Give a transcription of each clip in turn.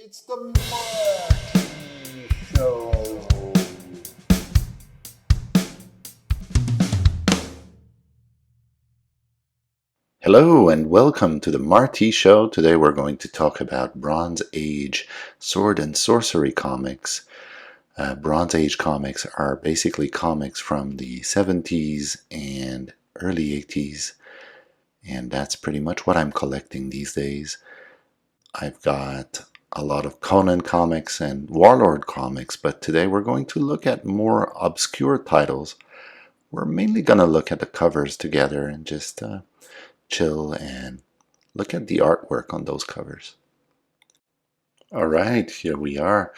It's the Marty Show. Hello and welcome to the Marty Show. Today we're going to talk about Bronze Age Sword and Sorcery comics. Bronze Age comics are basically comics from the 70s and early 80s, and that's pretty much what I'm collecting these days. I've got a lot of Conan comics and Warlord comics, but today we're going to look at more obscure titles. We're mainly going to look at the covers together and just chill and look at the artwork on those covers. All right, here we are.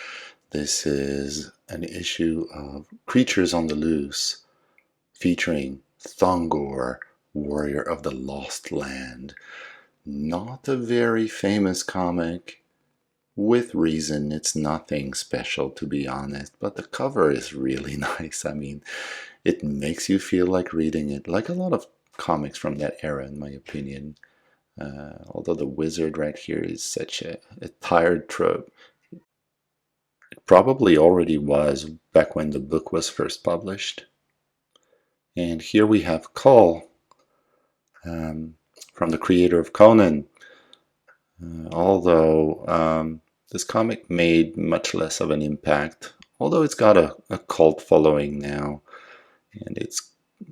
This is an issue of Creatures on the Loose featuring Thongor, Warrior of the Lost Land. Not a very famous comic. With reason, it's nothing special to be honest, but the cover is really nice. I mean, it makes you feel like reading it, like a lot of comics from that era, in my opinion. Although the wizard right here is such a tired trope. It probably already was back when the book was first published. And here we have Kull, from the creator of Conan. Although this comic made much less of an impact, although it's got a cult following now, and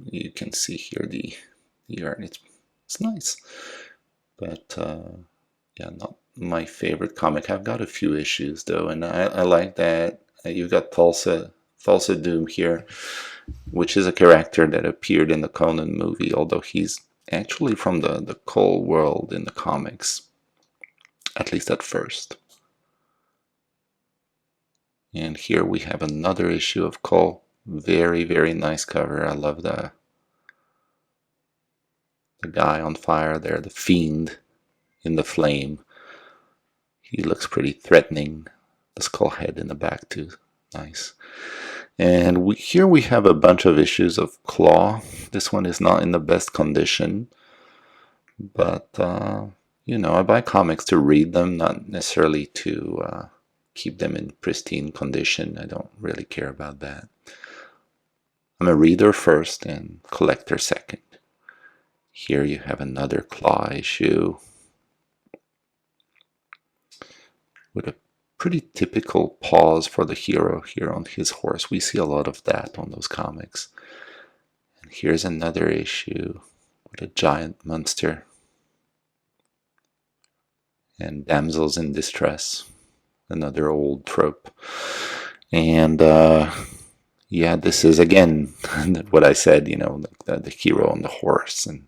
you can see here the art. It's nice, but yeah, not my favorite comic. I've got a few issues though, and I like that you've got Thulsa Doom here, which is a character that appeared in the Conan movie, although he's actually from the Kull world in the comics, at least at first. And here we have another issue of Kull. Very, very nice cover. I love the guy on fire there, the fiend in the flame. He looks pretty threatening. The skull head in the back too. Nice. And here we have a bunch of issues of Claw. This one is not in the best condition, but you know, I buy comics to read them, not necessarily to keep them in pristine condition. I don't really care about that. I'm a reader first and collector second. Here you have another Claw issue with a pretty typical pose for the hero here on his horse. We see a lot of that on those comics. And here's another issue with a giant monster and damsels in distress, another old trope. And yeah, this is again what I said, you know, the hero on the horse and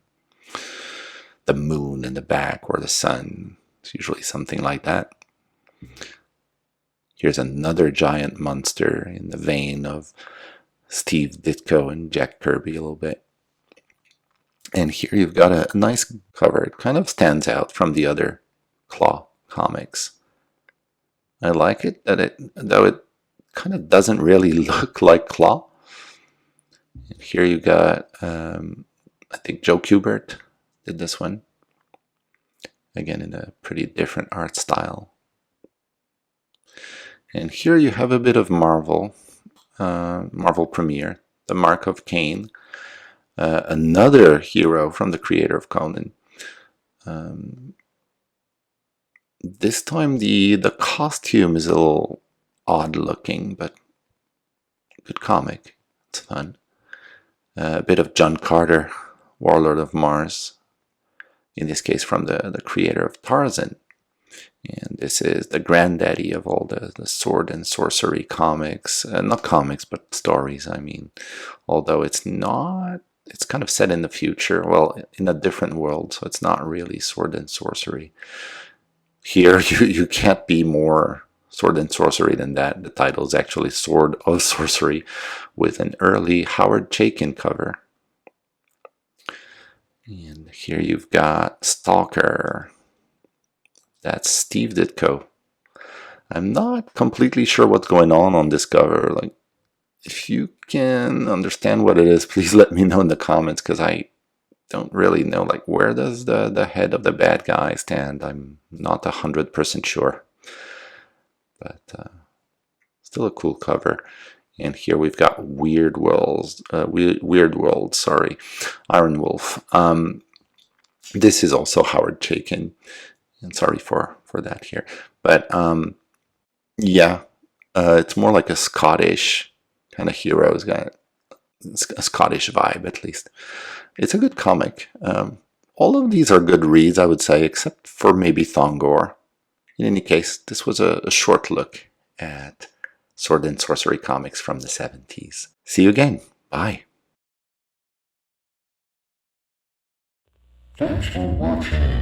the moon in the back or the sun. It's usually something like that. Here's another giant monster in the vein of Steve Ditko and Jack Kirby a little bit. And here you've got a nice cover. It kind of stands out from the other Claw comics. I like it, though it kind of doesn't really look like Claw. And here you got, I think Joe Kubert did this one. Again, in a pretty different art style. And here you have a bit of Marvel Premiere, The Mark of Cain, another hero from the creator of Conan. This time the costume is a little odd looking, but good comic. It's fun. A bit of John Carter, Warlord of Mars, in this case from the creator of Tarzan. And this is the granddaddy of all the sword and sorcery comics. Not comics, but stories, I mean. Although it's kind of set in the future, well, in a different world, so it's not really sword and sorcery. Here, you can't be more sword and sorcery than that. The title is actually Sword of Sorcery with an early Howard Chaykin cover. And here you've got Stalker. That's Steve Ditko. I'm not completely sure what's going on this cover. Like, if you can understand what it is, please let me know in the comments, because I don't really know, like, where does the head of the bad guy stand? I'm not 100% sure. but still a cool cover. And here we've got Weird Worlds, Weird World, sorry, Iron Wolf. This is also Howard Chaykin, and sorry for that here, but yeah, it's more like a Scottish kind of hero. It's got a Scottish vibe, at least. It's a good comic. All of these are good reads, I would say, except for maybe Thongor. In any case, this was a short look at Sword and Sorcery comics from the 70s. See you again. Bye. Thanks for watching.